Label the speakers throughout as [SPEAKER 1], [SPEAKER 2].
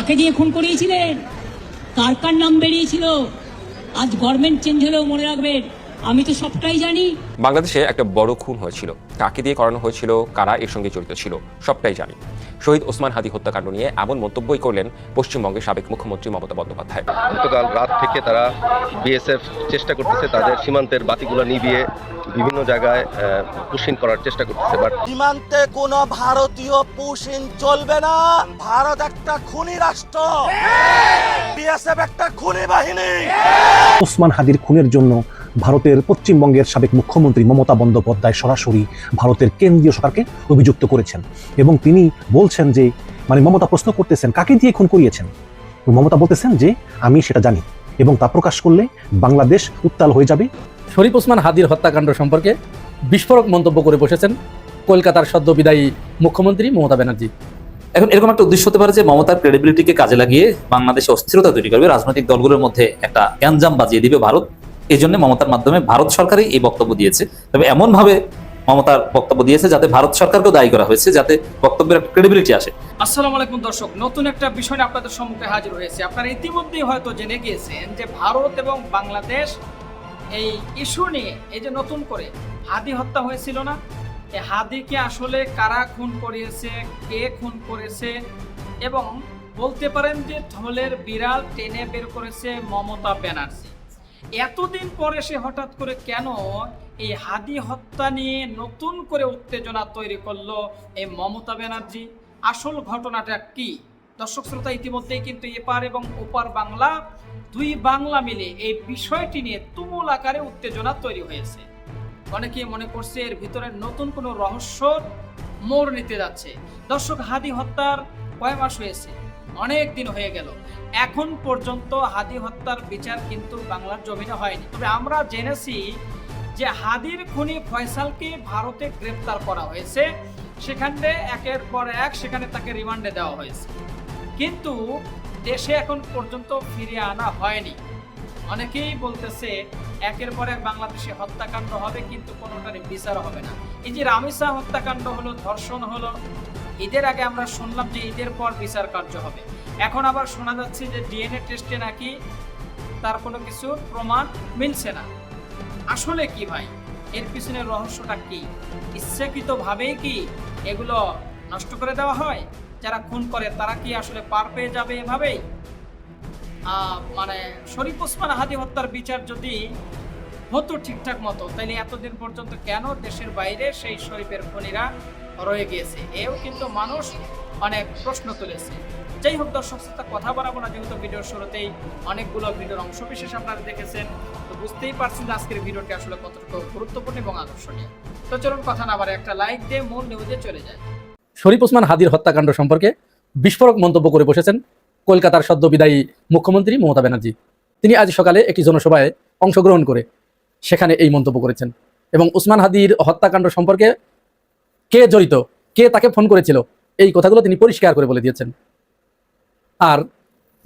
[SPEAKER 1] কাকে দিয়ে খুন করিয়েছিলেন, কার কার নাম বেরিয়েছিল। আজ গভর্নমেন্ট চেঞ্জ হলেও মনে রাখবেন, আমি তো সবটাই জানি।
[SPEAKER 2] বাংলাদেশে একটা বড় খুন হয়েছিল, কাকে দিয়ে করানো হয়েছিল, কারা এর সঙ্গে জড়িত ছিল, সবটাই জানি। শহীদ ওসমান হাদী হত্যাকাণ্ড নিয়ে এমন মন্তব্যই করলেন পশ্চিমবঙ্গের সাবেক মুখ্যমন্ত্রী মমতা বন্দ্যোপাধ্যায়।
[SPEAKER 3] গতকাল রাত থেকে তারা বিএসএফ চেষ্টা করতেছে তাদের সীমান্তের বাতিগুলো নিভিয়ে বিভিন্ন জায়গায় পুশিং করার চেষ্টা করতেছে, বাট
[SPEAKER 4] সীমান্তে কোনো ভারতীয় পুশিং চলবে না। ভারত একটা খুনি রাষ্ট্র, বিএসএফ একটা খুনি বাহিনী।
[SPEAKER 5] ওসমান হাদীর খুনের জন্য ভারতের পশ্চিমবঙ্গের সাবেক মুখ্যমন্ত্রী মমতা বন্দ্যোপাধ্যায় সরাসরি ভারতের কেন্দ্রীয় সরকারকে অভিযুক্ত করেছেন এবং তিনি বলছেন যে মমতা প্রশ্ন করতেছেন কাকে দিয়ে খুন করিয়েছেন। মমতা বলতেছেন যে আমি সেটা জানি এবং তা প্রকাশ করলে বাংলাদেশ উত্তাল হয়ে যাবে।
[SPEAKER 6] শরীফ ওসমান হাদীর হত্যাকাণ্ড সম্পর্কে বিস্ফোরক মন্তব্য করে বসেছেন কলকাতার সদ্য বিদায়ী মুখ্যমন্ত্রী মমতা ব্যানার্জি।
[SPEAKER 7] এখন এরকম একটা উদ্দেশ্য হতে পারে যে মমতার ক্রেডিবিলিটিকে কাজে লাগিয়ে বাংলাদেশে অস্থিরতা তৈরি করবে, রাজনৈতিক দলগুলোর মধ্যে একটা গ্যাঞ্জাম বাজিয়ে দিবে ভারত। এই জন্য মমতার মাধ্যমে ভারত সরকারই এই বক্তব্য দিয়েছে, তবে এমন ভাবে মমতার বক্তব্য দিয়েছে যাতে ভারত সরকারকেও দায়ী করা হয়েছে, যাতে বক্তব্যের একটা ক্রেডিবিলিটি আসে।
[SPEAKER 8] আসসালামু আলাইকুম দর্শক, নতুন একটা বিষয় আপনাদের সম্মুখে হাজির হয়েছে। আপনারা ইতিমধ্যেই হয়তো জেনে গিয়েছেন যে ভারত এবং বাংলাদেশ এই ইস্যু নিয়ে এই যে নতুন করে হাদী হত্যা হয়েছিল না, এই হাদীকে আসলে কারা খুন করিয়েছে, কে খুন করেছে, এবং বলতে পারেন যে ঢোলের বিড়াল টেনে বের করেছে মমতা ব্যানার্জি। এতদিন পরে সে হঠাৎ করে কেন এই হাদী হত্যা নিয়ে নতুন করে উত্তেজনা তৈরি করলো এই মমতা ব্যানার্জি? আসল ঘটনাটা কি? দর্শক শ্রোতা, ইতিমধ্যেই কিন্তু এপার এবং ওপার বাংলা, দুই বাংলা মিলে এই বিষয়টি নিয়ে তুমুল আকারে উত্তেজনা তৈরি হয়েছে। অনেকে মনে করছে এর ভিতরে নতুন কোনো রহস্য মোড় নিতে যাচ্ছে। দর্শক, হাদী হত্যার কয় মাস হয়েছে? অনেক দিন হয়ে গেল। এখন পর্যন্ত হাদী হত্যার বিচার কিন্তু বাংলার জমিনে হয়নি। তবে আমরা জেনেছি যে হাদীর খুনি ফয়সালকে ভারতে গ্রেফতার করা হয়েছে, সেখানে একের পর এক সেখানে তাকে রিমান্ডে দেওয়া হয়েছে, কিন্তু দেশে এখন পর্যন্ত ফিরিয়ে আনা হয়নি। অনেকেই বলতেছে একের পর এক বাংলাদেশে হত্যাকাণ্ড হবে কিন্তু কোনোটারই বিচার হবে না। এই যে রামিসা হত্যাকাণ্ড হলো, ধর্ষণ হলো, ঈদের আগে আমরা শুনলাম যে ঈদের পর বিচার কার্য হবে। এখন আবার শোনা যাচ্ছে যে ডিএনএ টেস্টে নাকি তার কোনো কিছু প্রমাণ মিলছে না। আসলে কি ভাই, এর পিছনে রহস্যটা কি? ইচ্ছাকৃতভাবেই কি এগুলো নষ্ট করে দেওয়া হয়? যারা খুন করে তারা কি আসলে পার পেয়ে যাবে এভাবেই? শরীফ ওসমান হাদী হত্যার বিচার যদি হতো ঠিকঠাক মতো, তাইলে এতদিন পর্যন্ত কেন দেশের বাইরে সেই শরীফের খুনিরা রয়ে গিয়েছে? এও কিন্তু মানুষ অনেক প্রশ্ন তুলেছে। যাই হোক দর্শক, কথা বাড়াবো না, যেহেতু ভিডিওর শুরুতেই অনেকগুলো ভিডিওর অংশ বিশেষ আপনারা দেখেছেন, তো বুঝতেই পারছেন যে আজকের ভিডিওটি আসলে কতটুকু গুরুত্বপূর্ণ এবং আকর্ষণীয়। তো চলুন কথা না বাড়ে একটা লাইক দিয়ে মূল নিউজে চলে যায়।
[SPEAKER 6] শরীফ ওসমান হাদীর হত্যাকাণ্ড সম্পর্কে বিস্ফোরক মন্তব্য করে বসেছেন কলকাতার সদ্য বিদায়ী মুখ্যমন্ত্রী মমতা ব্যানার্জি। তিনি আজ সকালে একটি জনসভায় অংশগ্রহণ করে সেখানে এই মন্তব্য করেছেন এবং ওসমান হাদীর হত্যাকাণ্ড সম্পর্কে কে জড়িত, কে তাকে ফোন করেছিল, এই কথাগুলো তিনি পরিষ্কার করে বলে দিয়েছেন। আর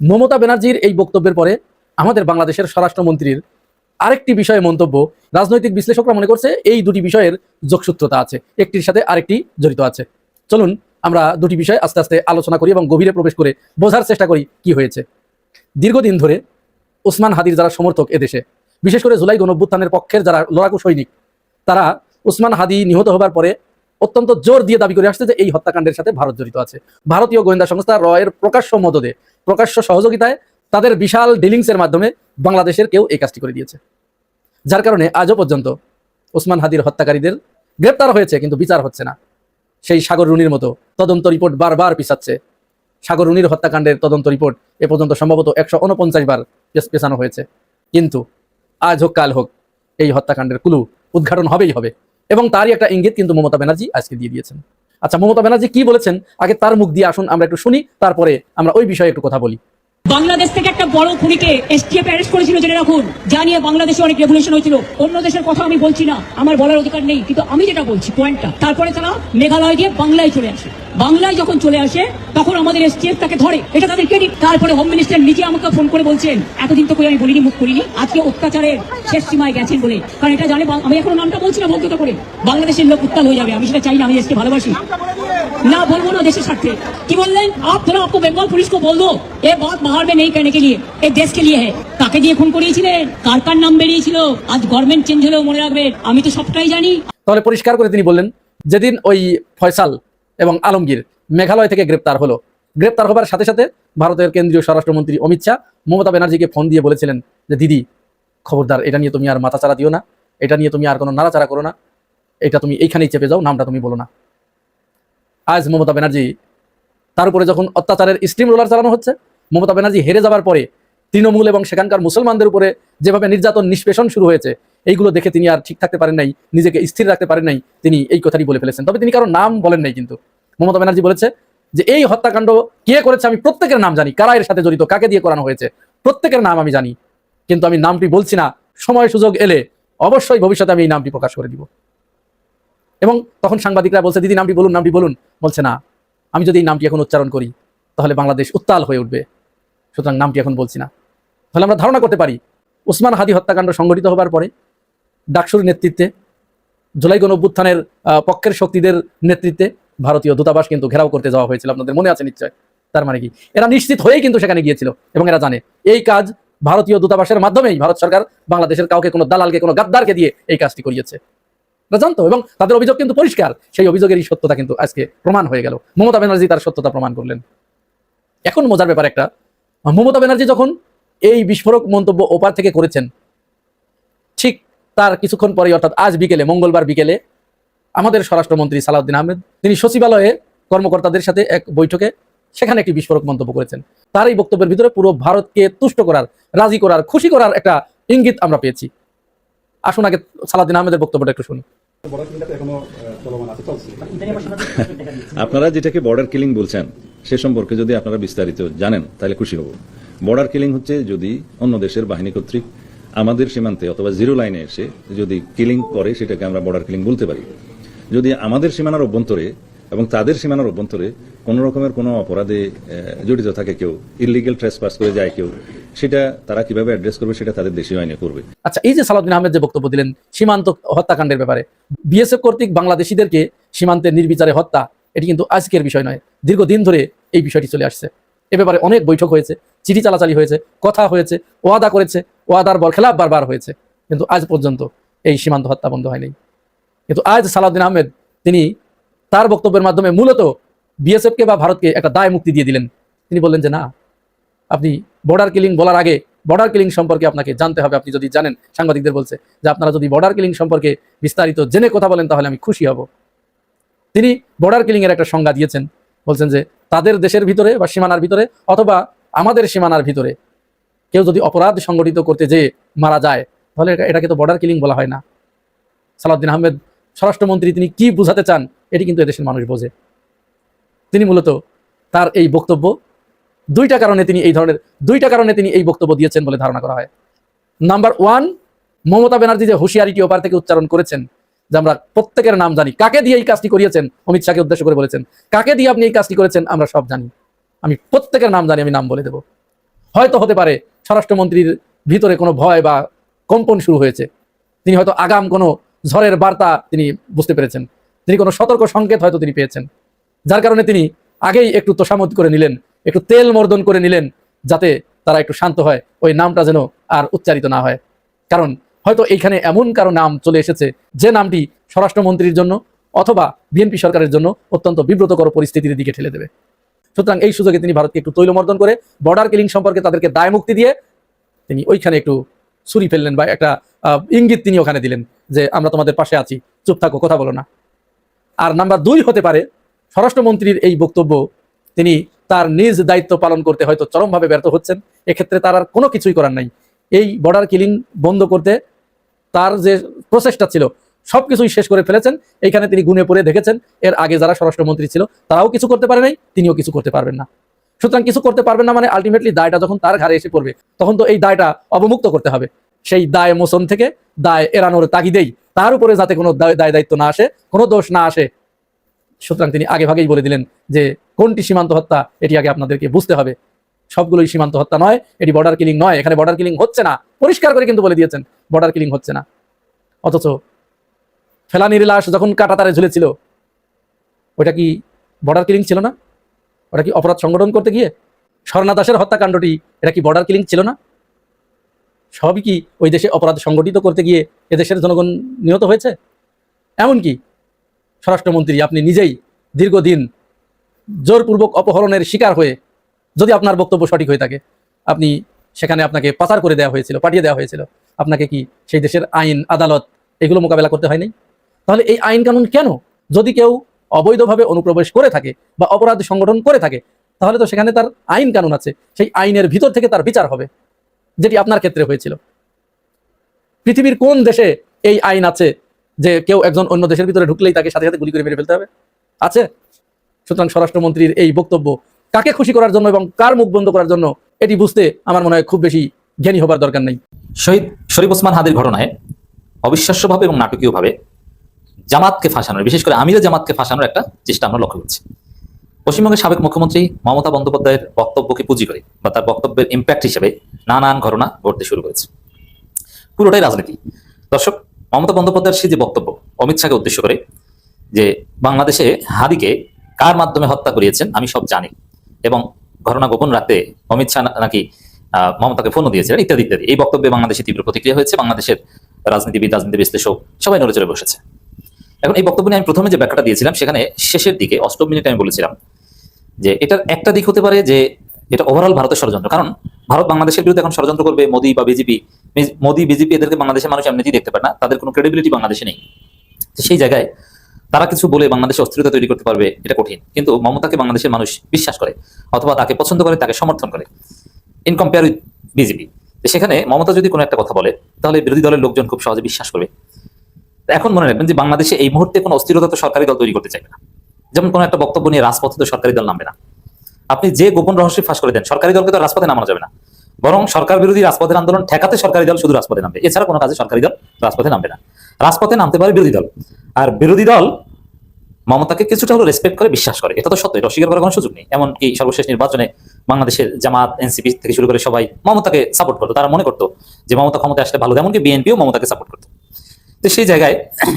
[SPEAKER 6] মমতা ব্যানার্জির এই বক্তব্যের পরে আমাদের বাংলাদেশের স্বরাষ্ট্রমন্ত্রীর আরেকটি বিষয়ে মন্তব্য, রাজনৈতিক বিশ্লেষকরা মনে করছে এই দুটি বিষয়ের যোগসূত্রতা আছে, একটির সাথে আরেকটি জড়িত আছে। চলুন আমরা দুটি বিষয় আস্তে আস্তে আলোচনা করি এবং গভীরে প্রবেশ করে বোঝার চেষ্টা করি কি হয়েছে। দীর্ঘদিন ধরে ওসমান হাদীর যারা সমর্থক এদেশে, বিশেষ করে জুলাই গণঅভ্যুত্থানের পক্ষের যারা লড়াকু সৈনিক, তারা ওসমান হাদী নিহত হবার পরে অত্যন্ত জোর দিয়ে দাবি করে আসছে যে এই হত্যাকাণ্ডের সাথে ভারত জড়িত আছে। ভারতীয় গোয়েন্দা সংস্থা রয়ের প্রকাশ্য মদদে, প্রকাশ্য সহযোগিতায়, তাদের বিশাল ডিলিংসের মাধ্যমে বাংলাদেশের কেউ এই কাজটি করে দিয়েছে, যার কারণে আজও পর্যন্ত ওসমান হাদীর হত্যাকারীদের গ্রেপ্তার হয়েছে কিন্তু বিচার হচ্ছে না। সেই সাগর রুনির মতো তদন্ত রিপোর্ট বারবার পিছাচ্ছে। সাগর রুনির হত্যাকাণ্ডের তদন্ত রিপোর্ট এ পর্যন্ত সম্ভবত 149 বার পেছানো হয়েছে, কিন্তু আজ হোক কাল হোক এই হত্যাকাণ্ডের ক্লু উদ্ঘাটন হবেই হবে এবং তারই একটা ইঙ্গিত কিন্তু মমতা ব্যানার্জি আজকে দিয়ে দিয়েছেন। আচ্ছা, মমতা ব্যানার্জি কি বলেছেন আগে তার মুখ দিয়ে আসুন আমরা একটু শুনি, তারপরে আমরা ওই বিষয়ে একটু কথা বলি।
[SPEAKER 1] বাংলাদেশ থেকে একটা বড় খুনিকে এসটিএফ অ্যারেস্ট করেছিল, জেনে রাখুন। জানিয়ে বাংলাদেশে অনেক রেভলিউশন হয়েছিল। অন্য দেশের কথা আমি বলছি না, আমার বলার অধিকার নেই, কিন্তু আমি যেটা বলছি পয়েন্টটা। তারপরে তারা মেঘালয় দিয়ে বাংলায় চলে আসে। বাংলায় যখন চলে আসে তখন আমাদের এসটিএফ তাকে ধরে, এটা তাদের ক্রেডিট। তারপরে হোম মিনিস্টার নিজে আমাকে ফোন করে বলছেন এতদিন তো আমি বলিনি, মুখ করিনি, আজকে অত্যাচারের শেষ সীমায় গেছেন বলে। কারণ এটা জানে, আমি এখন নামটা বলছি না ভদ্রতা করে, বাংলাদেশের লোক উত্তাল হয়ে যাবে। আমি সেটা চাই না, আমি দেশকে ভালোবাসি। ना बोलबो ना देश স্বার্থে কি বললেন आप थोड़ा आपको बंगाल पुलिस को बोल दो ये बात बाहर में नहीं कहने के लिए ये देश के लिए है কাকে দিয়ে খুন করিয়েছিলেন কার কার নাম বেরিয়েছিল আজ গভর্নমেন্ট চেঞ্জ হলেও মনে রাখবেন আমি তো সবটাই জানি
[SPEAKER 6] তাহলে পরিষ্কার করে তিনি বললেন যেদিন ওই ফয়সাল এবং আলমগীর মেঘালয় থেকে গ্রেপ্তার হলো, গ্রেপ্তার হবার সাথে সাথে ভারতের কেন্দ্রীয় স্বরাষ্ট্রমন্ত্রী অমিত শাহ মমতা ব্যানার্জিকে ফোন দিয়ে বলেছিলেন যে দিদি খবরদার, এটা নিয়ে তুমি আর মাথাচাড়া দিও না, এটা নিয়ে তুমি আর কোনো নাড়াচাড়া করো না, এটা তুমি এইখানেই চেপে যাও, নামটা তুমি বলো না। আজ মমতা ব্যানার্জি তার উপরে যখন অত্যাচারের স্টিম রোলার চালানো হচ্ছে, মমতা ব্যানার্জি হেরে যাবার পরে তৃণমূল এবং সেখানকার মুসলমানদের উপরে যেভাবে নির্যাতন নিষ্পেষণ শুরু হয়েছে, এইগুলো দেখে তিনি আর ঠিক থাকতে পারেন নাই, নিজেকে স্থির রাখতে পারেন নাই, তিনি এই কথাটি বলে ফেলেছেন। তবে তিনি কারো নাম বলেন নাই, কিন্তু মমতা ব্যানার্জি বলেছে যে এই হত্যাকাণ্ড কে করেছে আমি প্রত্যেকের নাম জানি, কারা এর সাথে জড়িত, কাকে দিয়ে করানো হয়েছে, প্রত্যেকের নাম আমি জানি, কিন্তু আমি নামটি বলছি না, সময় সুযোগ এলে অবশ্যই ভবিষ্যতে আমি এই নামটি প্রকাশ করে দিব। এবং তখন সাংবাদিকরা বলছে দিদি নামটি বলুন, নামটি বলুন, বলছে না, আমি যদি এই নামটি এখন উচ্চারণ করি তাহলে বাংলাদেশ উত্তাল হয়ে উঠবে, সুতরাং নামটি এখন বলছি না। তাহলে আমরা ধারণা করতে পারি ওসমান হাদি হত্যাকাণ্ড সংঘটিত হবার পরে ডাকসুর নেতৃত্বে, জুলাই গণঅভ্যুত্থানের পক্ষের শক্তিদের নেতৃত্বে ভারতীয় দূতাবাস কিন্তু ঘেরাও করতে যাওয়া হয়েছিল, আপনাদের মনে আছে নিশ্চয়। তার মানে কি এরা নিশ্চিত হয়েই কিন্তু সেখানে গিয়েছিল এবং এরা জানে এই কাজ ভারতীয় দূতাবাসের মাধ্যমেই ভারত সরকার বাংলাদেশের কাউকে কোনো দালালকে কোনো গাদ্দারকে দিয়ে এই কাজটি করিয়েছে, জানতো। এবং তাদের অভিযোগ কিন্তু পরিষ্কার, সেই অভিযোগেরই সত্যতা কিন্তু আজকে প্রমাণ হয়ে গেল। মমতা ব্যানার্জি তার সত্যতা প্রমাণ করলেন। এখন মজার ব্যাপার একটা, মমতা ব্যানার্জি যখন এই বিস্ফোরক মন্তব্য ওপার থেকে করেছেন, ঠিক তার কিছুক্ষণ পরে অর্থাৎ আজ বিকেলে, মঙ্গলবার বিকেলে আমাদের স্বরাষ্ট্রমন্ত্রী সালাউদ্দিন আহমেদ তিনি সচিবালয়ে কর্মকর্তাদের সাথে এক বৈঠকে সেখানে একটি বিস্ফোরক মন্তব্য করেছেন। তার এই বক্তব্যের ভিতরে পুরো ভারতকে তুষ্ট করার, রাজি করার, খুশি করার একটা ইঙ্গিত আমরা পেয়েছি। আসুন আগে সালাউদ্দিন আহমেদের বক্তব্যটা একটু শুনি।
[SPEAKER 9] আপনারা যেটাকে বর্ডার কিলিং বলছেন সে সম্পর্কে যদি আপনারা বিস্তারিত জানেন তাহলে খুশি হব। বর্ডার কিলিং হচ্ছে যদি অন্য দেশের বাহিনী কর্তৃক আমাদের সীমান্তে অথবা জিরো লাইনে এসে যদি কিলিং করে সেটাকে আমরা বর্ডার কিলিং বলতে পারি। যদি আমাদের সীমানার অভ্যন্তরে এবং তাদের সীমানার অভ্যন্তরে কোন রকমের কোনো অপরাধে জড়িত থাকে কেউ, ইলিগেল ট্রেসপাস করে যায় কেউ, সেটা তারা কিভাবে অ্যাড্রেস করবে সেটা তাদের দেশীয় আইনে করবে।
[SPEAKER 6] আচ্ছা, এই যে সালাউদ্দিন আহমেদ যে বক্তব্য দিলেন সীমান্ত হত্যাকাণ্ডের ব্যাপারে, বিএসএফ কর্তৃক বাংলাদেশিদেরকে সীমান্তে নির্বিচারে হত্যা, এটি কিন্তু আজকের বিষয় নয়, দীর্ঘদিন ধরে এই বিষয়টি চলে আসছে। এ ব্যাপারে অনেক বৈঠক হয়েছে, চিঠি চালাচালি হয়েছে, কথা হয়েছে, ওয়াদা করেছে, ওয়াদার বরখেলাপ বারবার হয়েছে, কিন্তু আজ পর্যন্ত এই সীমান্ত হত্যা বন্ধ হয়নি। কিন্তু আজ সালাউদ্দিন আহমেদ তিনি তার বক্তব্যের মাধ্যমে মূলত বিএসএফকে বা ভারতকে একটা দায় মুক্তি দিয়ে দিলেন। তিনি বললেন যে না, আপনি বর্ডার কিলিং বলার আগে বর্ডার কিলিং সম্পর্কে আপনাকে জানতে হবে। আপনি যদি জানেন, সাংবাদিকদের বলছে যে আপনারা যদি বর্ডার কিলিং সম্পর্কে বিস্তারিত জেনে কথা বলেন তাহলে আমি খুশি হব। তিনি বর্ডার কিলিং এর একটা সংজ্ঞা দিয়েছেন, বলছেন যে তাদের দেশের ভিতরে বা সীমানার ভিতরে অথবা আমাদের সীমানার ভিতরে কেউ যদি অপরাধ সংগঠিত করতে যেয়ে মারা যায় তাহলে এটাকে তো বর্ডার কিলিং বলা হয় না। সালাউদ্দিন আহমেদ স্বরাষ্ট্রমন্ত্রী তিনি কি বুঝাতে চান এটি কিন্তু এদেশের মানুষ বোঝে। তিনি মূলত তার এই বক্তব্য দুইটা কারণে তিনি এই বক্তব্য দিয়েছেন বলে ধারণা করা হয়। নাম্বার ওয়ান, মমতা ব্যানার্জি যে হুঁশিয়ারিটি ওপার থেকে উচ্চারণ করেছেন যে আমরা প্রত্যেকের নাম জানি, কাকে দিয়ে এই কাজটি করিয়েছেন, অমিত শাহকে উদ্দেশ্য করে বলেছেন কাকে দিয়ে আপনি এই কাজটি করেছেন আমরা সব জানি, আমি প্রত্যেকের নাম জানি, আমি নাম বলে দেব। হয়তো হতে পারে স্বরাষ্ট্রমন্ত্রীর ভিতরে কোনো ভয় বা কম্পন শুরু হয়েছে, তিনি হয়তো আগাম কোনো ঝড়ের বার্তা তিনি বুঝতে পেরেছেন, তিনি কোনো সতর্ক সংকেত হয়তো তিনি পেয়েছেন, যার কারণে তিনি আগেই একটু তোষামত করে নিলেন, একটু তেল মর্দন করে নিলেন, যাতে তারা একটু শান্ত হয়, ওই নামটা যেন আর উচ্চারিত না হয়। কারণ হয়তো এইখানে এমন কারো নাম চলে এসেছে যে নামটি স্বরাষ্ট্রমন্ত্রীর জন্য অথবা বিএনপি সরকারের জন্য অত্যন্ত বিব্রতকর পরিস্থিতির দিকে ঠেলে দেবে। সুতরাং এই সুযোগে তিনি ভারতকে একটু তৈলমর্দন করে বর্ডার কিলিং সম্পর্কে তাদেরকে দায় মুক্তি দিয়ে তিনি ওইখানে একটু ছুরি ফেললেন বা একটা ইঙ্গিত তিনি ওখানে দিলেন যে আমরা তোমাদের পাশে আছি, চুপ থাকো, কথা বলো না। আর নাম্বার দুই হতে পারে স্বরাষ্ট্রমন্ত্রীর এই বক্তব্য তিনি তার নিজ দায়িত্ব পালন করতে হয়তো চরমভাবে ব্যর্থ হচ্ছেন। এক্ষেত্রে তার আর কোনো কিছুই করার নাই। এই বর্ডার কিলিং বন্ধ করতে তার যে প্রচেষ্টা ছিল সবকিছুই শেষ করে ফেলেছেন। এইখানে তিনি গুনে পড়ে দেখেছেন এর আগে যারা স্বরাষ্ট্রমন্ত্রী ছিল তারাও কিছু করতে পারে নাই, তিনিও কিছু করতে পারবেন না। সুতরাং কিছু করতে পারবেন না মানে আলটিমেটলি দায়টা যখন তার ঘাড়ে এসে পড়বে তখন তো এই দায়টা অবমুক্ত করতে হবে। সেই দায় মোচন থেকে দায় এড়ানোর তাগিদেই তার উপরে যাতে কোনো দায় দায়িত্ব না আসে, কোনো দোষ না আসে, সুতরাং তিনি আগে ভাগেই বলে দিলেন যে কোনটি সীমান্ত হত্যা এটি আগে আপনাদেরকে বুঝতে হবে। সবগুলোই সীমান্ত হত্যা নয়, এটি বর্ডার কিলিং নয়, এখানে বর্ডার কিলিং হচ্ছে না, পরিষ্কার করে কিন্তু বলে দিয়েছেন বর্ডার কিলিং হচ্ছে না। অথচ ফেলানির লাশ যখন কাঁটাতারে ঝুলেছিল ওইটা কি বর্ডার কিলিং ছিল না? ওটা কি অপরাধ সংগঠন করতে গিয়ে? স্বর্ণা দাসের হত্যাকাণ্ডটি এটা কি বর্ডার কিলিং ছিল না? সবই কি ওই দেশে অপরাধ সংগঠিত করতে গিয়ে এদেশের জনগণ নিহত হয়েছে? এমনকি স্বরাষ্ট্রমন্ত্রী আপনি নিজেই দীর্ঘদিন জোরপূর্বক অপহরণের শিকার হয়ে, যদি আপনার বক্তব্য সঠিক হয়ে থাকে, আপনি সেখানে আপনাকে পাচার করে দেওয়া হয়েছিল, পাঠিয়ে দেওয়া হয়েছিল, আপনাকে কি সেই দেশের আইন আদালত এগুলো মোকাবেলা করতে হয়নি? তাহলে এই আইন কানুন কেন? যদি কেউ অবৈধভাবে অনুপ্রবেশ করে থাকে বা অপরাধ সংগঠন করে থাকে, তাহলে তো সেখানে তার আইন কানুন আছে, সেই আইনের ভিতর থেকে তার বিচার হবে, যেটি আপনার ক্ষেত্রে হয়েছিল। পৃথিবীর কোন দেশে এই আইন আছে যে কেউ একজন অন্য দেশের ভিতরে ঢুকলেই তাকে সাথে সাথে গুলি করে মেরে ফেলতে হবে? আছে? সুতরাং স্বরাষ্ট্রমন্ত্রীর এই বক্তব্য কাকে খুশি করার জন্য এবং কার মুখ বন্ধ করার জন্য, এটি বুঝতে আমার মনে হয় খুব বেশি জ্ঞানী হবার দরকার নেই।
[SPEAKER 7] শহীদ শরীফ ওসমান হাদির ঘটনায় অবিশ্বাস্যভাবে এবং নাটকীয়ভাবে জামাতকে ফাঁসানোর, বিশেষ করে আমিরে জামাতকে ফাঁসানোর একটা চেষ্টা আমরা লক্ষ্য করছি। পশ্চিমবঙ্গের সাবেক মুখ্যমন্ত্রী মমতা বন্দ্যোপাধ্যায়ের বক্তব্যকে পুঁজি করে বা তার বক্তব্যের ইম্প্যাক্ট হিসেবে নানান ঘটনা ঘটতে শুরু করেছে। পুরোটাই রাজনীতি। দর্শক, মমতা বন্দ্যোপাধ্যায়ের সেই যে বক্তব্য অমিত শাহকে উদ্দেশ্য করে, যে বাংলাদেশে হাদিকে কার মাধ্যমে হত্যা করিয়েছেন আমি সব জানি, এবং ঘটনা গোপন রাখতে অমিত শাহ নাকি মমতাকে ফোনও দিয়েছিলেন, ইত্যাদি ইত্যাদি। এই বক্তব্যে বাংলাদেশে তীব্র প্রতিক্রিয়া হয়েছে। বাংলাদেশের রাজনীতিবিদ, রাজনীতি বিশ্লেষক সবাই নড়ে চড়ে বসেছে। এখন এই বক্তব্য নিয়ে আমি প্রথমে যে ব্যাখ্যাটা দিয়েছিলাম, সেখানে শেষের দিকে 8 মিনিটে আমি বলেছিলাম যে এটার একটা দিক হতে পারে যে এটা ওভারঅল ভারতের ষড়যন্ত্র। কারণ ভারত বাংলাদেশের বিরুদ্ধে এখন ষড়যন্ত্র করবে, মোদি বা মোদি বিজেপি এদেরকে বাংলাদেশের মানুষ এমনিতেই দেখতে পারে না, তাদের কোনো ক্রেডিবিলিটি বাংলাদেশে নেই। তো সেই জায়গায় তারা কিছু বলে বাংলাদেশে অস্থিরতা তৈরি করতে পারবে, এটা কঠিন। কিন্তু মমতাকে বাংলাদেশের মানুষ বিশ্বাস করে, অথবা তাকে পছন্দ করে, তাকে সমর্থন করে, ইন কম্পেয়ার উইথ বিজেপি। সেখানে মমতা যদি কোনো একটা কথা বলে, তাহলে বিরোধী দলের লোকজন খুব সহজে বিশ্বাস করবে। এখন মনে রাখবেন যে বাংলাদেশে এই মুহূর্তে কোনো অস্থিরতা তো সরকারি দল তৈরি করতে চাইবে না। যেমন কোনো একটা বক্তব্য নিয়ে রাজপথে তো সরকারি দল নামবে না। আপনি যে গোপন রহস্য ফাঁস করে দেন, সরকারি দলকে তো রাজপথে নামানো যাবে না, বরং সরকার বিরোধী রাজপথের আন্দোলন ঠেকাতে সরকারি দল শুধু রাজপথে নামবে, এছাড়া কোনো কাজে সরকারি দল রাজপথে নামবে না। রাজপথে নামতে পারে বিরোধী দল, আর বিরোধী দল মমতাকে কিছুটা হলো রেসপেক্ট করে, বিশ্বাস করে। এটা তো সত্য, এটা অস্বীকার করার কোনো সুযোগ নেই। এমনকি সর্বশেষ নির্বাচনে বাংলাদেশের জামাত, এনসিপি থেকে শুরু করে সবাই মমতাকে সাপোর্ট করতো। তারা মনে করতো যে মমতা ক্ষমতায় আসলে ভালো, এমনকি বিএনপিও মমতাকে সাপোর্ট করতো। তো সেই জায়গায়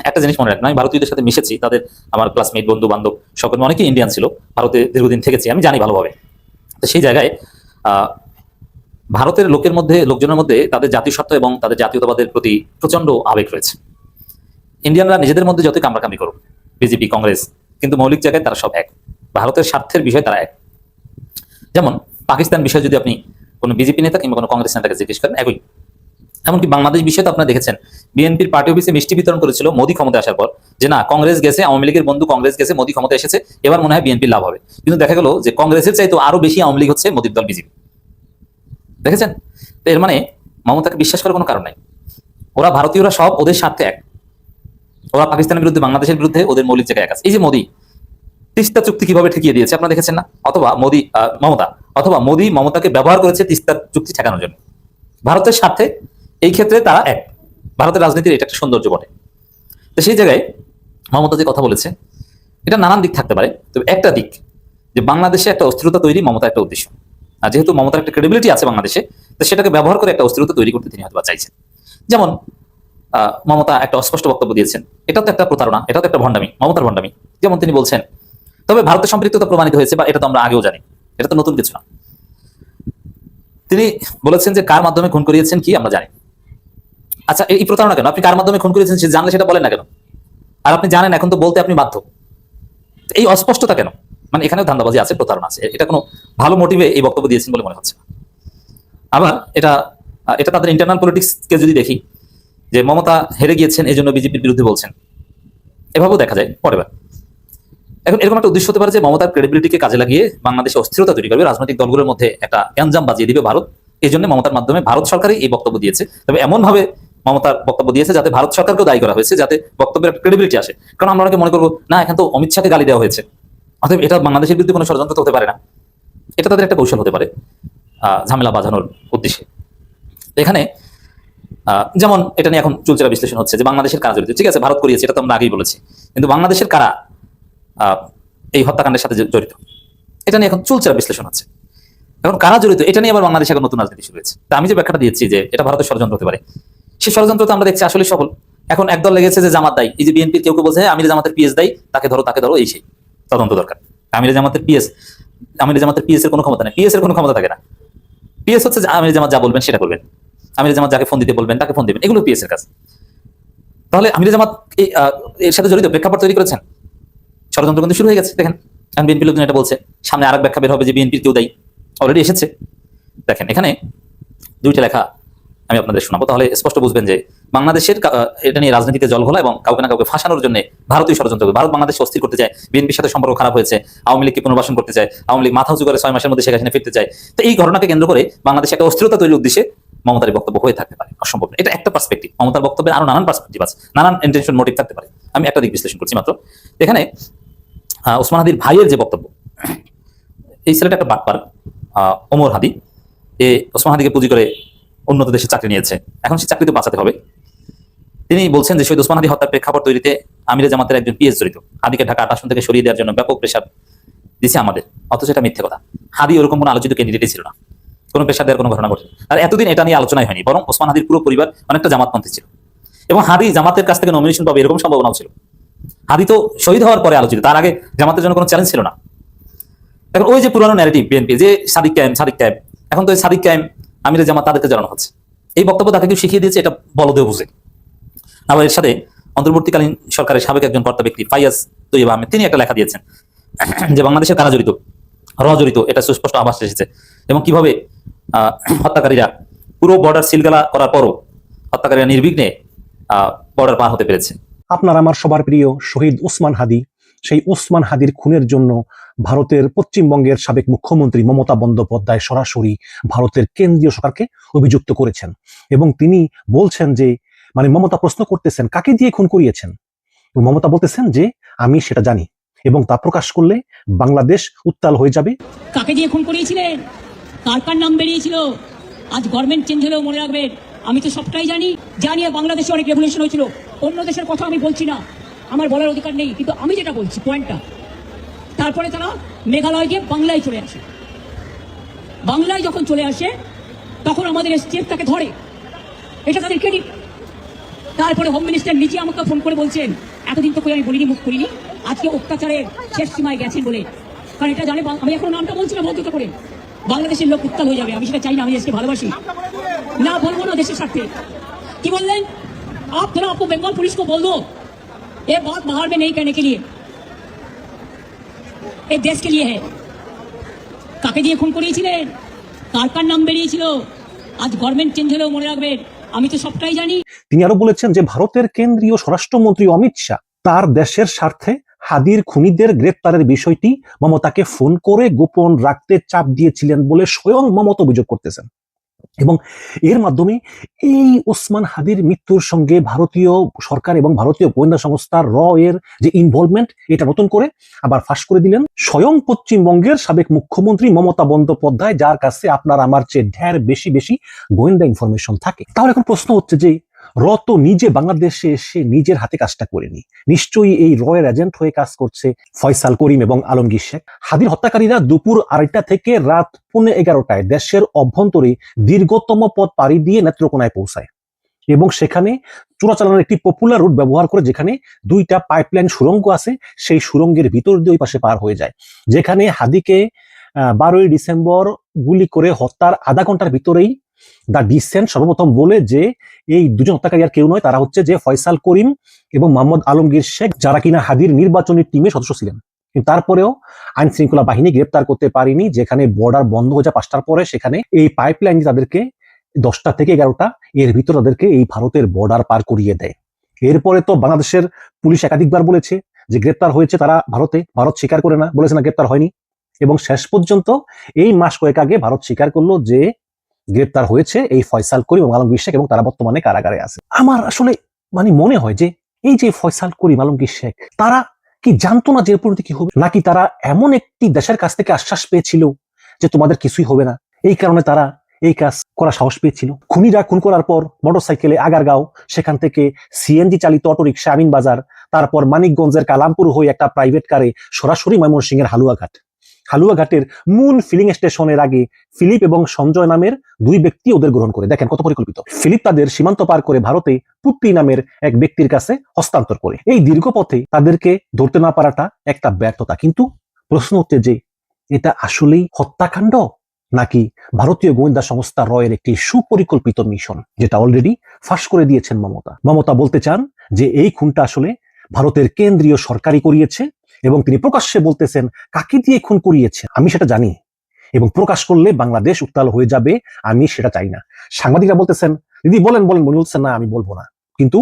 [SPEAKER 7] একটা জিনিস মনে রাখবেন, আমি ভারতীয়দের সাথে মিশেছি, তাদের আমার ক্লাসমেট, বন্ধু বান্ধব সকল অনেকেই ইন্ডিয়ান ছিল, ভারতে দীর্ঘদিন থেকেছি, আমি জানি ভালোভাবে। তো সেই জায়গায় ভারতের লোকজনের মধ্যে তাদের জাতিসত্ত্ব এবং তাদের জাতীয়তাবাদের প্রতি প্রচন্ড আবেগ রয়েছে। ইন্ডিয়ানরা নিজেদের মধ্যে যতই কামড়াকামি করুক, বিজেপি, কংগ্রেস, কিন্তু মৌলিক জায়গায় তারা সব এক। ভারতের স্বার্থের বিষয় তারা এক। যেমন পাকিস্তান বিষয় যদি আপনি কোনো বিজেপি নেতা কিংবা কোনো কংগ্রেস নেতাকে জিজ্ঞেস করেন, একই। এমনকি বাংলাদেশ বিষয়ে তো আপনারা দেখেছেন, বিএনপির পার্টি অফিসে মিষ্টি বিতরণ করেছিল মোদি ক্ষমতায় আসার পর, যে না কংগ্রেস গেছে, আওয়ামী লীগের বন্ধু কংগ্রেস গেছে, মোদি ক্ষমতায় এসেছে, এবার মনে হয় বিএনপির লাভ হবে। কিন্তু দেখা গেল যে কংগ্রেসের চাইতে আরো বেশি আওয়ামী লীগ হচ্ছে মোদির দল বিজেপি। দেখেছেন? তো এর মানে মমতাকে বিশ্বাস করার কোনো কারণ নাই। ওরা ভারতীয়রা সব ওদের স্বার্থে এক। ওরা পাকিস্তানের বিরুদ্ধে, বাংলাদেশের বিরুদ্ধে, ওদের মৌলিক জায়গায় এক আছে। এই যে মোদি তিস্তা চুক্তি কিভাবে ঠেকিয়ে দিয়েছে আপনারা দেখেছেন না? অথবা মোদি মমতাকে ব্যবহার করেছে তিস্তা চুক্তি ঠেকানোর জন্য। ভারতের স্বার্থে এই ক্ষেত্রে তারা এক। ভারতের রাজনীতির এটা একটা সৌন্দর্য বটে। তো সেই জায়গায় মমতা যে কথা বলেছে, এটা নানান দিক থাকতে পারে, তবে একটা দিক যে বাংলাদেশে একটা অস্থিরতা তৈরি মমতার একটা উদ্দেশ্য। আর যেহেতু মমতার একটা ক্রেডিবিলিটি আছে বাংলাদেশে, তো সেটাকে ব্যবহার করে একটা অস্থিরতা তৈরি করতে তিনি হয়তো চাইছেন। যেমন মমতা একটা অস্পষ্ট বক্তব্য দিয়েছেন, এটা তো একটা প্রতারণা, এটা তো একটা ভণ্ডামি, মমতার ভণ্ডামি। যেমন তিনি বলছেন, তবে ভারতের সম্পৃক্ততা প্রমাণিত হয়েছে, বা এটা তো আমরা আগেও জানি, এটা তো নতুন কিছু না। তিনি বলেছেন যে কার মাধ্যমে খুন করিয়েছেন কি আমরা জানি। আচ্ছা, এই প্রতারণা কেন? আপনি কার মাধ্যমে খুন করিয়েছেন সে জানলে সেটা বলেন না কেন? আর আপনি জানেন, এখন তো বলতে আপনি বাধ্য। এই অস্পষ্টতা কেন? মানে এখানেও ধান্দাবাজি আছে, প্রতারণা আছে। এটা কোনো ভালো মোটিভে এই বক্তব্য দিয়েছেন বলে মনে হচ্ছে না। আবার এটা তাদের ইন্টারনাল পলিটিক্সকে যদি দেখি, যে মমতা হেরে গিয়েছেন এই জন্য বিজেপির বিরুদ্ধে বলছেন, এভাবেও দেখা যায় পরে। এখন এরকম একটা উদ্দেশ্য হতে পারে যে মমতার ক্রেডিবিলিটিকে কাজে লাগিয়ে বাংলাদেশে অস্থিরতা তৈরি করবে, রাজনৈতিক দলগুলোর মধ্যে একটা গ্যাঞ্জাম বাজিয়ে দিবে ভারত। এই জন্য মমতার মাধ্যমে ভারত সরকারই এই বক্তব্য দিয়েছে, তবে এমন ভাবে মমতার বক্তব্য দিয়েছে যাতে ভারত সরকারকেও দায়ী করা হয়েছে, যাতে বক্তব্যের একটা ক্রেডিবিলিটি আসে। কারণ আমরা অনেকে মনে করবো না, এখন তো অমিত শাহকে গালি দেওয়া হয়েছে, অতএব এটা বাংলাদেশের বিরুদ্ধে কোনো ষড়যন্ত্র তো হতে পারে না। এটা তাদের একটা কৌশল হতে পারে ঝামেলা বাঁধানোর উদ্দেশ্যে। এখানে যেমন এটা নিয়ে এখন চুলচেরা বিশ্লেষণ হচ্ছে যে বাংলাদেশের কারা জড়িত। ঠিক আছে, ভারত করিয়েছে, এটা তো আমরা আগেই বলেছি, কিন্তু বাংলাদেশের কারা এই হত্যাকাণ্ডের সাথে জড়িত, এটা নিয়ে এখন চুলচেরা বিশ্লেষণ হচ্ছে। এখন কারা জড়িত এটা নিয়ে আবার বাংলাদেশে এখন নতুন রাজনীতি শুরু হয়েছে। তা আমি যে ব্যাখ্যাটা দিয়েছি যে এটা ভারতের ষড়যন্ত্র হতে পারে, সেই ষড়যন্ত্র তো আমরা দেখছি আসলে সফল। এখন একদল লেগেছে যে জামাত দায়ী, এই যে বিএনপি কেউ কেউ বলছে আমি জামাতের পিএস দায়ী, তাকে ধরো, এই সেই তদন্ত দরকার। আমিরে জামাতের পিএস, আমিরে জামাতের পিএস এর কোনো ক্ষমতা নেই, পিএস এর কোনো ক্ষমতা থাকে না। পিএস হচ্ছে যে আমিরে জামাত যা বলবেন সেটা করবেন, আমিরে জামাত যাকে ফোন দিতে বলবেন তাকে ফোন দিবেন, এগুলো পিএস এর কাজ। তাহলে আমিরে জামাত এর সাথে জড়িত প্রেক্ষাপট তৈরি করেছেন, ষড়যন্ত্র কিন্তু শুরু হয়ে গেছে। দেখেন এখন বিএনপি লোকজন এটা বলছে, সামনে আরেক ব্যাখ্যা বের হবে যে বিএনপির কেউ দায়ী, অলরেডি এসেছে। দেখেন এখানে দুইটা লেখা আমি আপনাদের শোনাবো, তাহলে স্পষ্ট বুঝবেন যে বাংলাদেশের এটা নিয়ে রাজনীতিতে জল ঘোলা এবং কাউকে না কাউকে ফাঁসানোর জন্য ভারতীয় ষড়যন্ত্র। ভারত বাংলাদেশে অস্থির করতে চায়, বিএনপির সাথে সম্পর্ক খারাপ হয়েছে, আওয়ামী লীগকে পুনর্বাসন করতে চায়, আওয়ামী লীগ মাথা উঁচু করে 6 মাসের মধ্যে শেখ হাসিনা ফিরতে চায়। তো এই ঘটনাকে কেন্দ্র করে বাংলাদেশে একটা অস্থিরতা তৈরির উদ্দেশ্যে মমতার বক্তব্য হয়ে থাকতে পারে, অসম্ভব না। এটা একটা পার্সপেক্টিভ, মমতার বক্তব্যের আরো নানান পার্সপেক্টিভ আছে, নানান ইন্টেনশন মোটিভ থাকতে পারে। আমি একটা দিক বিশ্লেষণ করছি মাত্র। এখানে ওসমান হাদির ভাইয়ের যে বক্তব্য, এই ছেলেটা একটা বাটপার, ওমর হাদি, ওসমান হাদিকে পুঁজি করে উন্নত দেশে চাকরি নিয়েছে, এখন সে চাকরিতে বাঁচাতে হবে। তিনি বলছেন যে শহীদ ওসমান হাদি হত্যার প্রেক্ষাপট তৈরিতে আমিরে জামাতের একজন পিএস জড়িত, হাদিকে ঢাকা 8 আসন থেকে সরিয়ে দেওয়ার জন্য ব্যাপক প্রেশার দিছে আমাদের, অথচ এটা মিথ্যে কথা। হাদি ওরকম কোনো আলোচিত ক্যান্ডিডেটই ছিল না, কোনো প্রেশার দেওয়ার কোনো ঘটনা ঘটেনি। আর এতদিন এটা নিয়ে আলোচনাই হয়নি, বরং ওসমান হাদির পুরো পরিবার অনেকটা জামাতপন্থী ছিল এবং হাদি জামাতের কাছ থেকে নমিনেশন পাবে এরকম সম্ভাবনাও ছিল। হাদি তো শহীদ হওয়ার পরে আলোচিত, তার আগে জামাতের জন্য কোনো চ্যালেঞ্জ ছিল না। এখন ওই যে পুরানো ন্যারেটিভ বিএনপি যে সাদিক ক্যাম্প, এখন তো সাদিক ক্যাম্প আমিরে জামাত তাদেরকে জানানো হচ্ছে। এই বক্তব্য তাকে কেউ শিখিয়ে দিয়েছে, এটা বলদেও বুঝে। আবার এর সাথে অন্তর্বর্তীকালীন সরকারের সাবেক একজন কর্তা ব্যক্তি ফাইয়াজ তৈয়ব আহমেদ, তিনি একটা লেখা দিয়েছেন যে বাংলাদেশের কারা জড়িত, জড়িত, এটা সুস্পষ্ট আভাস এসেছে এবং কিভাবে হত্যাকারীরা পুরো বর্ডার সিলগালা করার পরও হত্যাকারীরা নির্বিঘ্নে বর্ডার পার হতে পেরেছে।
[SPEAKER 5] আপনার আমার সবার প্রিয় শহীদ ওসমান হাদি, সেই ওসমান হাদির খুনের জন্য ভারতের পশ্চিমবঙ্গের সাবেক মুখ্যমন্ত্রী মমতা বন্দ্যোপাধ্যায় সরাসরি ভারতের কেন্দ্রীয় সরকারকে অভিযুক্ত করেছেন এবং তিনি বলছেন যে মমতা প্রশ্ন করতেছেন কাকে দিয়ে খুন করিয়েছেন, মমতা বলতেছেন যে আমি সেটা জানি এবং তা প্রকাশ করলে বাংলাদেশ উত্তাল হয়ে যাবে।
[SPEAKER 1] কাকে দিয়ে খুন করিয়েছিলেন, কার কার নাম বেরিয়েছিল, আজ গভর্নমেন্ট চেঞ্জ হলেও মনে রাখবেন আমি তো সবটাই জানি। জানিয়ে বাংলাদেশে অনেক রেভলিউশন হয়েছিল, অন্য দেশের কথা আমি বলছি না, আমার বলার অধিকার নেই, কিন্তু আমি যেটা বলছি পয়েন্টটা। তারপরে তারা মেঘালয় গিয়ে বাংলায় চলে আসে, বাংলায় যখন চলে আসে তখন আমাদের এসটিএফ তাকে ধরে, এটা তাদের ক্রেডিট। তারপরে হোম মিনিস্টার নিজে আমাকে ফোন করে বলছেন এতদিন তো আমি বলিনি, মুখ করিনি, আজকে অত্যাচারের শেষ সীমায় গেছেন বলে, কারণ এটা জানে আমি এখন নামটা বলছি না ভদ্রতা করে, বাংলাদেশের লোক উত্তাল হয়ে যাবে, আমি সেটা চাই না, আমি দেশকে ভালোবাসি না, বলবো না দেশের স্বার্থে। কি বললেন आप थोड़ा आपको बंगाल पुलिस को बोल दो ये बात बाहर में नहीं कहने के लिए, ये देश के लिए है। কাকে দিয়ে খুন করিয়েছিলেন, কার কার নাম বেরিয়েছিল, আজ গভর্নমেন্ট চেঞ্জ হলেও মনে রাখবেন আমি তো সবটাই জানি।
[SPEAKER 5] তিনি আরো বলেছেন যে ভারতের কেন্দ্রীয় স্বরাষ্ট্রমন্ত্রী অমিত শাহ তার দেশের স্বার্থে হাদির খুনিদের গ্রেপ্তারের বিষয়টি মমতাকে ফোন করে গোপন রাখতে চাপ দিয়েছিলেন বলে স্বয়ং মমতা অভিযোগ করতেছেন এবং এর মাধ্যমে এই ওসমান হাদির মৃত্যুর সঙ্গে ভারতীয় সরকার এবং ভারতীয় গোয়েন্দা সংস্থা র এর যে ইনভলভমেন্ট এটা নতুন করে আবার ফাঁস করে দিলেন স্বয়ং পশ্চিমবঙ্গের সাবেক মুখ্যমন্ত্রী মমতা বন্দ্যোপাধ্যায়, যার কাছে আপনার আমার চেয়ে ঢের বেশি বেশি গোয়েন্দা ইনফরমেশন থাকে। তাহলে এখন প্রশ্ন হচ্ছে যে র তো নিজে বাংলাদেশে এসে নিজের হাতে কাজটা করেনি, নিশ্চয়ই এই র এর এজেন্ট হয়ে কাজ করছে ফয়সাল করিম এবং আলমগীর শেখ। হাদির হত্যাকারীরা দুপুর 2টা থেকে রাত 11:30 দেশের অভ্যন্তরে দীর্ঘতম পথ পাড়ি দিয়ে নেত্রকোনায় পৌঁছায় এবং সেখানে চোরাচালানের একটি পপুলার রুট ব্যবহার করে, যেখানে 2টা পাইপলাইন সুড়ঙ্গ আছে, সেই সুড়ঙ্গের ভিতর দিয়ে ওই পাশে পার হয়ে যায়, যেখানে হাদিকে 12ই ডিসেম্বর গুলি করে হত্যার আধা ঘন্টার ভিতরেই দ্য ডিসেন্ট সর্বপ্রথম বলে যে এই দুজন হত্যাকারী আর কেউ নয়, তারা হচ্ছে যে ফয়সাল করিম এবং মোহাম্মদ আলমগীর শেখ, যারা কিনা হাদির নির্বাচনী টিমের সদস্য ছিলেন। কিন্তু তারপরেও আইন শৃঙ্খলা বাহিনী গ্রেপ্তার করতে পারেনি, যেখানে বর্ডার বন্ধ হয়ে যায় 5টার পরে, সেখানে এই পাইপলাইন তাদেরকে 10টা থেকে 11টা এর ভিতর তাদেরকে এই ভারতের বর্ডার পার করিয়ে দেয়। এরপরে তো বাংলাদেশের পুলিশ একাধিকবার বলেছে যে গ্রেপ্তার হয়েছে তারা ভারতে, ভারত স্বীকার করে না, বলেছে না গ্রেপ্তার হয়নি, এবং শেষ পর্যন্ত এই মাস কয়েক আগে ভারত স্বীকার করলো যে গ্রেপ্তার হয়েছে এই ফয়সাল করিম এবং আলমগীর শেখ এবং তারা বর্তমানে কারাগারে আছে। আমার আসলে মনে হয় যে এই যে ফয়সাল করিম আলমগীর শেখ, তারা কি জানতো না যে পরিণতি কি হবে, নাকি তারা এমন একটি দেশের কাছ থেকে আশ্বাস পেয়েছিল যে তোমাদের কিছুই হবে না, এই কারণে তারা এই কাজ করা সাহস পেয়েছিল? খুনিরা খুন করার পর মোটরসাইকেলে আগারগাঁও, সেখান থেকে সিএনজি চালিত অটোরিকশা আমিনবাজার, তারপর মানিকগঞ্জের কালামপুর হয়ে একটা প্রাইভেট কারে সরাসরি ময়মনসিংহের হালুয়াঘাটের মূল ফিলিং স্টেশনের আগে ফিলিপ এবং সঞ্জয় নামের 2 ব্যক্তি ওদের গ্রহণ করে। দেখেন কত পরিকল্পিত। ফিলিপ তাদের সীমান্ত পার করে ভারতে পুত্তি নামের এক ব্যক্তির কাছে হস্তান্তর করে। এই দীর্ঘ পথে তাদেরকে ধরতে না পারাটা একটা ব্যর্থতা, কিন্তু প্রশ্ন হচ্ছে যে এটা আসলেই হত্যাকাণ্ড নাকি ভারতীয় গোয়েন্দা সংস্থা রয়ের একটি সুপরিকল্পিত মিশন, যেটা অলরেডি ফাঁস করে দিয়েছেন মমতা। মমতা বলতে চান যে এই খুনটা আসলে ভারতের কেন্দ্রীয় সরকারই করিয়েছে এবং তিনি প্রকাশ্যে বলতেছেন কাকে দিয়ে খুন করিয়েছে আমি সেটা জানি এবং প্রকাশ করলে বাংলাদেশ উত্তাল হয়ে যাবে, আমি সেটা চাই না। সাংবাদিকরা বলতেছেন দিদি বলেন বলেন, উনি বলছেন না আমি বলবো না। কিন্তু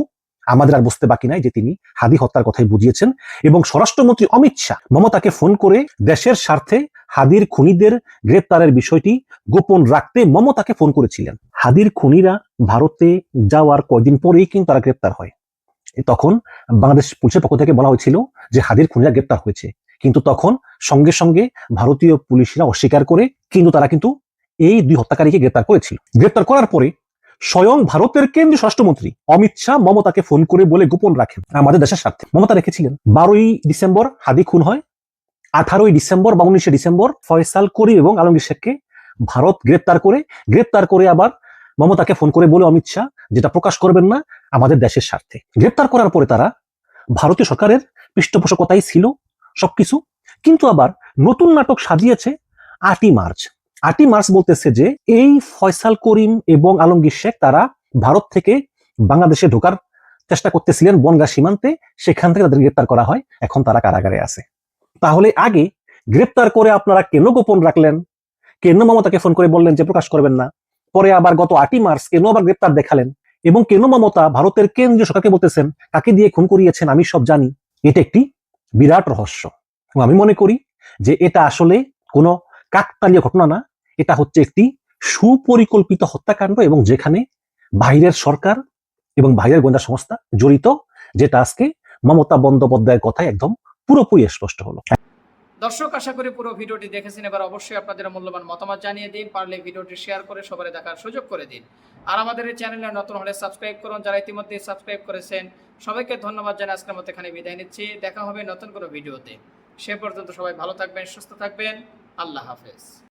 [SPEAKER 5] আমাদের আর বুঝতে বাকি নাই যে তিনি হাদি হত্যার কথাই বুঝিয়েছেন এবং স্বরাষ্ট্রমন্ত্রী অমিত শাহ মমতাকে ফোন করে দেশের স্বার্থে হাদির খুনিদের গ্রেপ্তারের বিষয়টি গোপন রাখতে মমতাকে ফোন করেছিলেন। হাদির খুনিরা ভারতে যাওয়ার কয়েকদিন পরেই কিন্তু তারা গ্রেপ্তার হয়। তখন বাংলাদেশ পুলিশের পক্ষ থেকে বলা হয়েছিল যে হাদির খুনিরা গ্রেপ্তার হয়েছে, কিন্তু তখন সঙ্গে সঙ্গে ভারতীয় পুলিশরা অস্বীকার করে কিন্তু তারা কিন্তু এই দুই হত্যাকারীকে গ্রেপ্তার করেছিল। গ্রেপ্তার করার পরে স্বয়ং ভারতের কেন্দ্রীয় স্বরাষ্ট্রমন্ত্রী অমিত শাহ মমতাকে ফোন করে বলে গোপন রাখেন আমাদের দেশের স্বার্থে। মমতা রেখেছিলেন 12ই ডিসেম্বর হাদি খুন হয়, 18ই ডিসেম্বর বা 19শে ডিসেম্বর ফয়সাল করিম এবং আলমগীর শেখকে ভারত গ্রেপ্তার করে আবার মমতাকে ফোন করে বলে অমিত শাহ যেটা প্রকাশ করবেন না আমাদের দেশের স্বার্থে। গ্রেপ্তার করার পরে তারা ভারতীয় সরকারের পৃষ্ঠপোষকতাই ছিল সবকিছু, কিন্তু আবার নতুন নাটক সাজিয়েছে 8ই মার্চ। 8ই মার্চ বলতেছে যে এই ফয়সাল করিম এবং আলমগীর শেখ তারা ভারত থেকে বাংলাদেশে ঢোকার চেষ্টা করতেছিলেন বনগাঁ সীমান্তে, সেখান থেকে তাদের গ্রেপ্তার করা হয়, এখন তারা কারাগারে আছে। তাহলে আগে গ্রেপ্তার করে আপনারা কেন গোপন রাখলেন? কেন মমতাকে ফোন করে বললেন যে প্রকাশ করবেন না? পরে আবার গত 8ই মার্চ কেন আবার গ্রেপ্তার দেখালেন? এবং কেন মমতা ভারতের কেন্দ্রীয় সরকারকে বলতেছেন কাকে দিয়ে খুন করিয়েছেন আমি সব জানি? এটা একটি বিরাট রহস্য। আমি মনে করি যে এটা আসলে কোনো কাকতালীয় ঘটনা না, এটা হচ্ছে একটি সুপরিকল্পিত হত্যাকাণ্ড এবং যেখানে বাইরের সরকার এবং বাইরের গোয়েন্দা সংস্থা জড়িত, যেটা আজকে মমতা বন্দ্যোপাধ্যায়ের কথায় একদম পুরোপুরি স্পষ্ট হলো।
[SPEAKER 8] দর্শক, আশা করি পুরো ভিডিওটি দেখেছেন। এবার অবশ্যই আপনাদের মূল্যবান মতামত জানিয়ে দিন, পারলে ভিডিওটি শেয়ার করে সবাই দেখার সুযোগ করে দিন। আর আমাদের এই চ্যানেলে নতুন হলে সাবস্ক্রাইব করুন, যারা ইতিমধ্যে সাবস্ক্রাইব করেছেন সবাইকে ধন্যবাদ জানিয়ে আজকের মতো এখানে বিদায় নিচ্ছি। দেখা হবে নতুন কোনো ভিডিওতে। সে পর্যন্ত সবাই ভালো থাকবেন, সুস্থ থাকবেন। আল্লাহ হাফেজ।